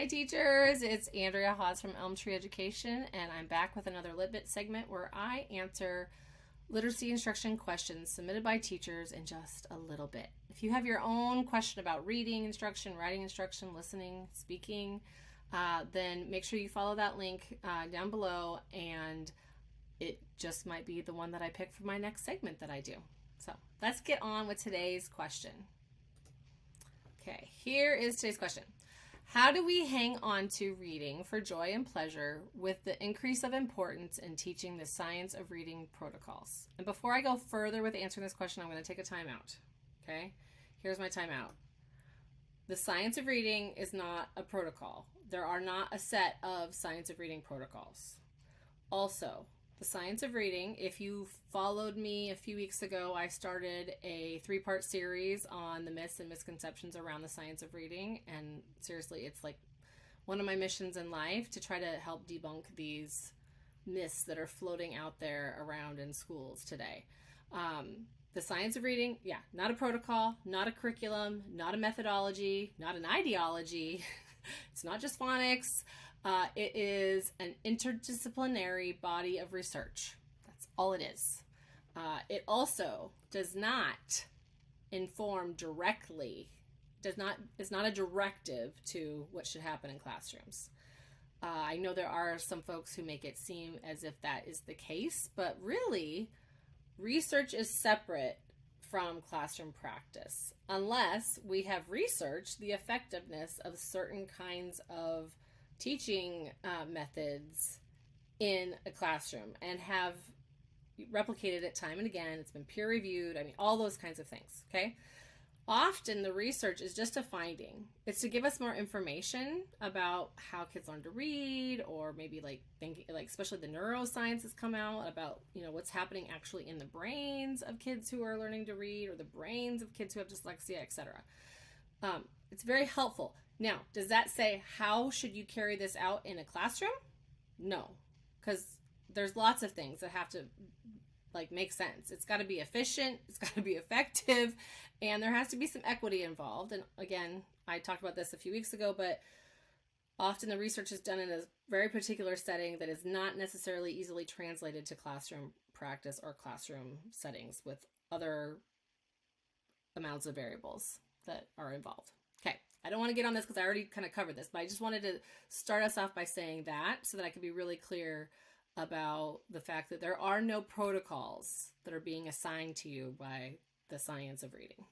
Hi teachers, it's Andrea Hawes from Elm Tree Education, and I'm back with another LitBit segment where I answer literacy instruction questions submitted by teachers in just a little bit. If you have your own question about reading instruction, writing instruction, listening, speaking, then make sure you follow that link down below, and it just might be the one that I pick for my next segment that I do. So let's get on with today's question. Okay, here is today's question. How do we hang on to reading for joy and pleasure with the increase of importance in teaching the science of reading protocols? And before I go further with answering this question, I'm going to take a timeout. Okay, here's my timeout. The science of reading is not a protocol. There are not a set of science of reading protocols. Also, the science of reading, if you followed me a few weeks ago, I started a 3-part series on the myths and misconceptions around the science of reading. And seriously, it's like one of my missions in life to try to help debunk these myths that are floating out there around in schools today. The science of reading, not a protocol, not a curriculum, not a methodology, not an ideology. It's not just phonics. It is an interdisciplinary body of research. That's all it is. It also does not inform directly, is not a directive to what should happen in classrooms. I know there are some folks who make it seem as if that is the case, but really, research is separate from classroom practice, unless we have researched the effectiveness of certain kinds of teaching methods in a classroom and have replicated it time and again. It's been peer reviewed. I mean, all those kinds of things. Okay. Often the research is just a finding. It's to give us more information about how kids learn to read, or maybe especially the neuroscience has come out about, what's happening actually in the brains of kids who are learning to read, or the brains of kids who have dyslexia, etc. It's very helpful. Now, does that say how should you carry this out in a classroom? No, because there's lots of things that have to make sense. It's got to be efficient, it's got to be effective, and there has to be some equity involved. And again, I talked about this a few weeks ago, but often the research is done in a very particular setting that is not necessarily easily translated to classroom practice or classroom settings with other amounts of variables that are involved. Okay, I don't want to get on this because I already kind of covered this, but I just wanted to start us off by saying that so that I could be really clear about the fact that there are no protocols that are being assigned to you by the science of reading.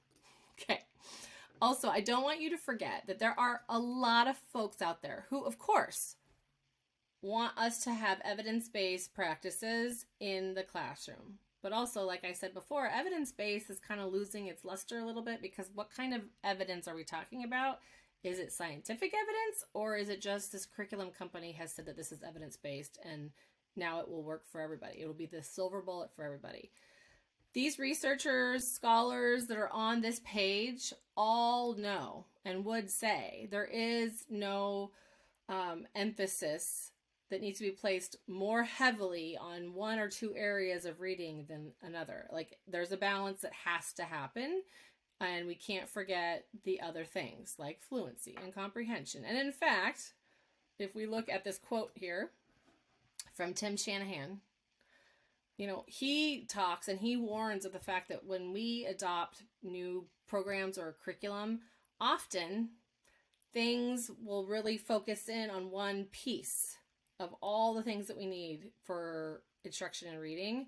Okay. Also, I don't want you to forget that there are a lot of folks out there who, of course, want us to have evidence-based practices in the classroom. But also, like I said before, evidence-based is kind of losing its luster a little bit, because what kind of evidence are we talking about? Is it scientific evidence, or is it just this curriculum company has said that this is evidence-based and now it will work for everybody? It'll be the silver bullet for everybody. These researchers, scholars that are on this page all know and would say there is no emphasis that needs to be placed more heavily on one or two areas of reading than another. There's a balance that has to happen, and we can't forget the other things like fluency and comprehension. And in fact, if we look at this quote here from Tim Shanahan, he talks and he warns of the fact that when we adopt new programs or curriculum, often things will really focus in on one piece of all the things that we need for instruction and reading.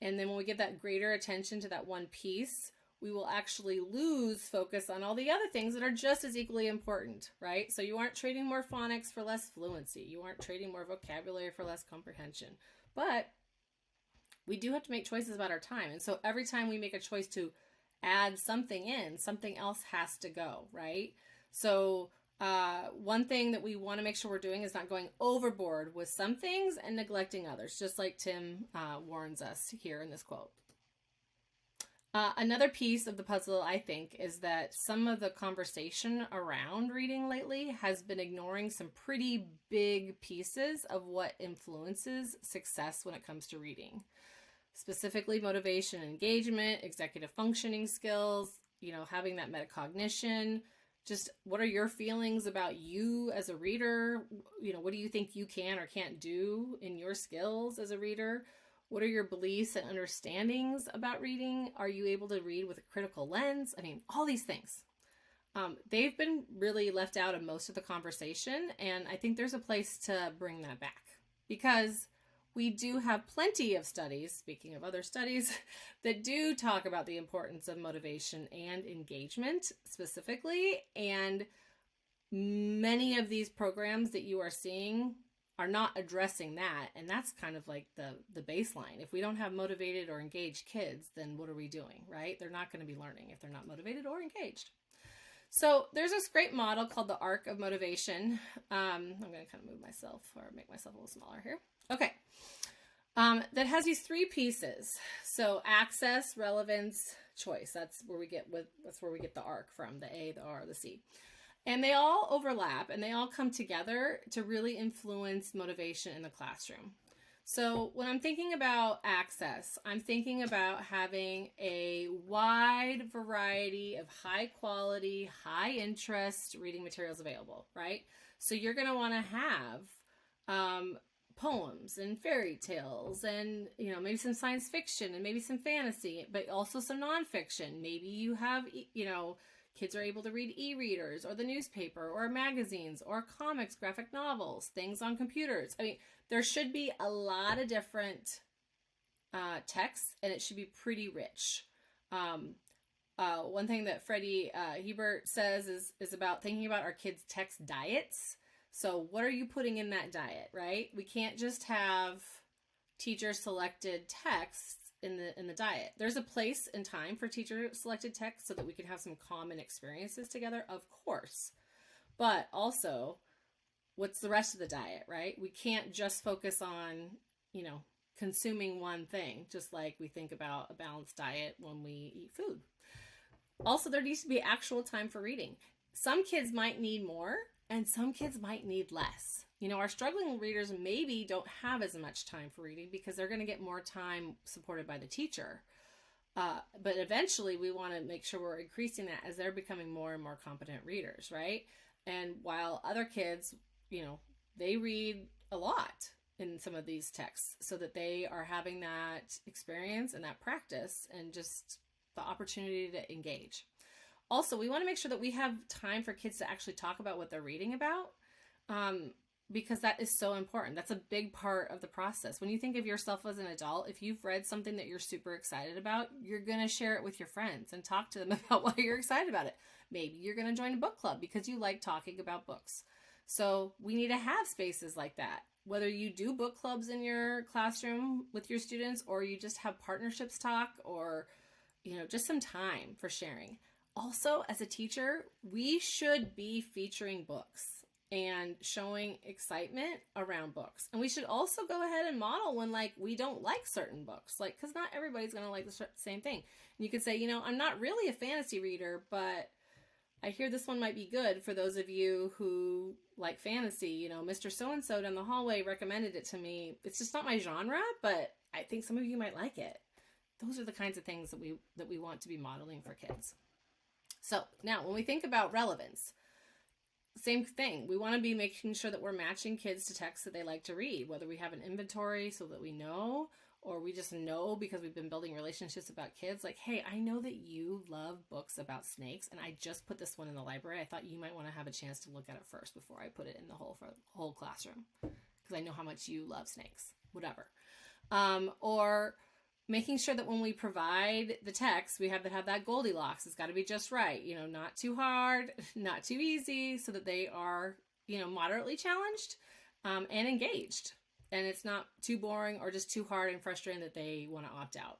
And then when we give that greater attention to that one piece, we will actually lose focus on all the other things that are just as equally important, right? So you aren't trading more phonics for less fluency. You aren't trading more vocabulary for less comprehension. But we do have to make choices about our time. And so every time we make a choice to add something in, something else has to go, right? So one thing that we want to make sure we're doing is not going overboard with some things and neglecting others, just like Tim warns us here in this quote. Another piece of the puzzle, I think, is that some of the conversation around reading lately has been ignoring some pretty big pieces of what influences success when it comes to reading. Specifically, motivation and engagement, executive functioning skills, having that metacognition, Just what are your feelings about you as a reader? What do you think you can or can't do in your skills as a reader? What are your beliefs and understandings about reading? Are you able to read with a critical lens? I mean, all these things. They've been really left out of most of the conversation, and I think there's a place to bring that back, because we do have plenty of studies, speaking of other studies, that do talk about the importance of motivation and engagement specifically. And many of these programs that you are seeing are not addressing that. And that's kind of like the baseline. If we don't have motivated or engaged kids, then what are we doing, right? They're not going to be learning if they're not motivated or engaged. So there's this great model called the arc of motivation. I'm going to kind of move myself or make myself a little smaller here. Okay. That has these three pieces. So access, relevance, choice. That's where we get the arc from, the A, the R, the C. And they all overlap and they all come together to really influence motivation in the classroom. So when I'm thinking about access, I'm thinking about having a wide variety of high quality, high interest reading materials available, right? So you're going to want to have poems and fairy tales and, maybe some science fiction and maybe some fantasy, but also some nonfiction. Maybe you have, kids are able to read e-readers or the newspaper or magazines or comics, graphic novels, things on computers. I mean, there should be a lot of different texts, and it should be pretty rich. One thing that Freddie Hebert says is about thinking about our kids' text diets. So what are you putting in that diet, right? We can't just have teacher-selected texts in the diet. There's a place and time for teacher-selected texts so that we can have some common experiences together, of course. But also, what's the rest of the diet, right? We can't just focus on, consuming one thing, just like we think about a balanced diet when we eat food. Also, there needs to be actual time for reading. Some kids might need more, and some kids might need less. Our struggling readers maybe don't have as much time for reading because they're going to get more time supported by the teacher. But eventually we want to make sure we're increasing that as they're becoming more and more competent readers, right? And while other kids, they read a lot in some of these texts so that they are having that experience and that practice and just the opportunity to engage. Also, we want to make sure that we have time for kids to actually talk about what they're reading about, because that is so important. That's a big part of the process. When you think of yourself as an adult, if you've read something that you're super excited about, you're going to share it with your friends and talk to them about why you're excited about it. Maybe you're going to join a book club because you like talking about books. So we need to have spaces like that. Whether you do book clubs in your classroom with your students, or you just have partnerships talk, or, just some time for sharing. Also, as a teacher, we should be featuring books and showing excitement around books. And we should also go ahead and model when we don't like certain books, because not everybody's going to like the same thing. And you could say, I'm not really a fantasy reader, but I hear this one might be good for those of you who like fantasy. Mr. So-and-so down the hallway recommended it to me. It's just not my genre, but I think some of you might like it. Those are the kinds of things that we want to be modeling for kids. So now when we think about relevance, same thing. We want to be making sure that we're matching kids to texts that they like to read, whether we have an inventory so that we know, or we just know because we've been building relationships about kids. Like, hey, I know that you love books about snakes, and I just put this one in the library. I thought you might want to have a chance to look at it first before I put it in the whole classroom, because I know how much you love snakes, whatever. Or making sure that when we provide the text, we have to have that Goldilocks. It's got to be just right. Not too hard, not too easy, so that they are, moderately challenged and engaged. And it's not too boring or just too hard and frustrating that they want to opt out.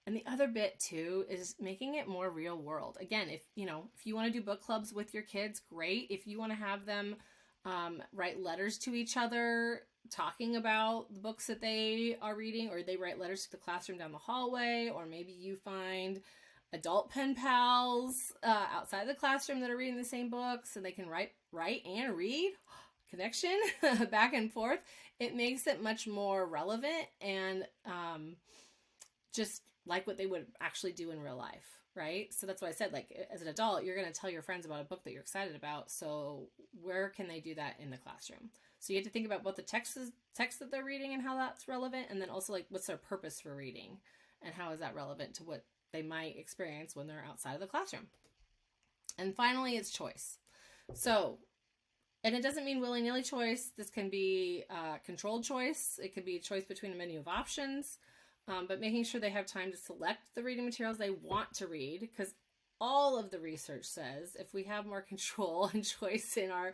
And the other bit too is making it more real world. Again, if you want to do book clubs with your kids, great. If you want to have them write letters to each other, talking about the books that they are reading, or they write letters to the classroom down the hallway, or maybe you find adult pen pals outside the classroom that are reading the same books, and they can write and read. Connection back and forth. It makes it much more relevant and just like what they would actually do in real life, right? So that's what I said, like as an adult, you're going to tell your friends about a book that you're excited about. So where can they do that in the classroom? So you have to think about both the text that they're reading and how that's relevant, and then also like what's their purpose for reading and how is that relevant to what they might experience when they're outside of the classroom. And finally, it's choice. So, and it doesn't mean willy-nilly choice. This can be controlled choice. It could be a choice between a menu of options, but making sure they have time to select the reading materials they want to read, because all of the research says if we have more control and choice in our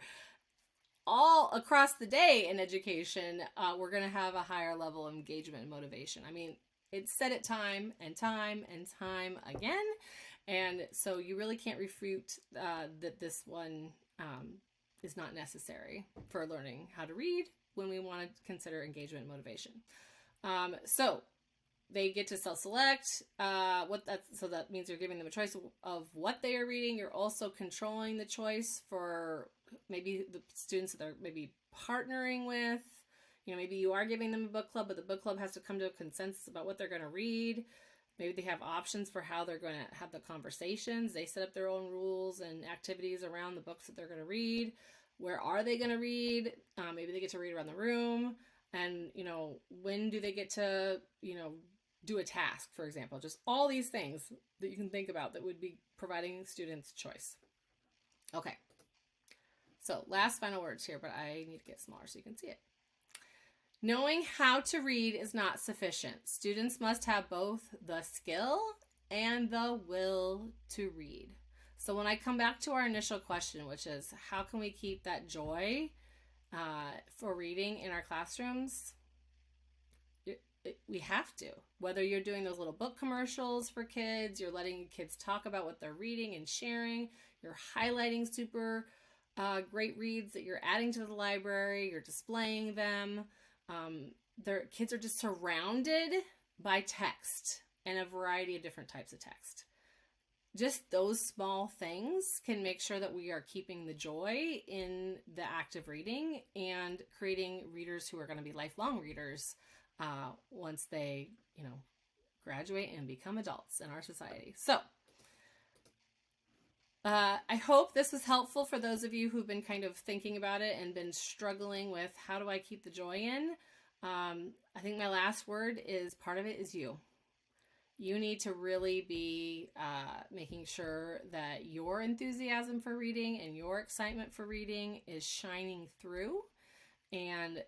all across the day in education, we're going to have a higher level of engagement and motivation. I mean, it's said it time and time and time again. And so you really can't refute that this one is not necessary for learning how to read when we want to consider engagement and motivation. So they get to self-select so that means you're giving them a choice of what they are reading. You're also controlling the choice for maybe the students that they're maybe partnering with. Maybe you are giving them a book club, but the book club has to come to a consensus about what they're going to read. Maybe they have options for how they're going to have the conversations. They set up their own rules and activities around the books that they're going to read. Where are they going to read? Maybe they get to read around the room. And, when do they get to, do a task, for example? Just all these things that you can think about that would be providing students choice. Okay. So last final words here, but I need to get smaller so you can see it. Knowing how to read is not sufficient. Students must have both the skill and the will to read. So when I come back to our initial question, which is how can we keep that joy for reading in our classrooms? We have to. Whether you're doing those little book commercials for kids, you're letting kids talk about what they're reading and sharing, you're highlighting super great reads that you're adding to the library, you're displaying them. Their kids are just surrounded by text and a variety of different types of text. Just those small things can make sure that we are keeping the joy in the act of reading and creating readers who are going to be lifelong readers once they, graduate and become adults in our society. So I hope this was helpful for those of you who've been kind of thinking about it and been struggling with how do I keep the joy in. I think my last word is part of it is you. You need to really be making sure that your enthusiasm for reading and your excitement for reading is shining through, and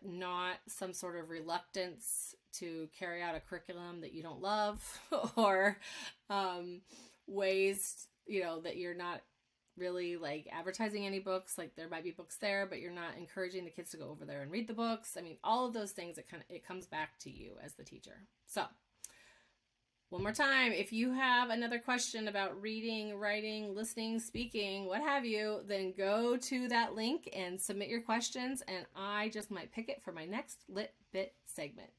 not some sort of reluctance to carry out a curriculum that you don't love or ways, that you're not really like advertising any books. Like there might be books there, but you're not encouraging the kids to go over there and read the books. I mean, all of those things, it comes back to you as the teacher. So one more time, if you have another question about reading, writing, listening, speaking, what have you, then go to that link and submit your questions, and I just might pick it for my next Lit Bit segment.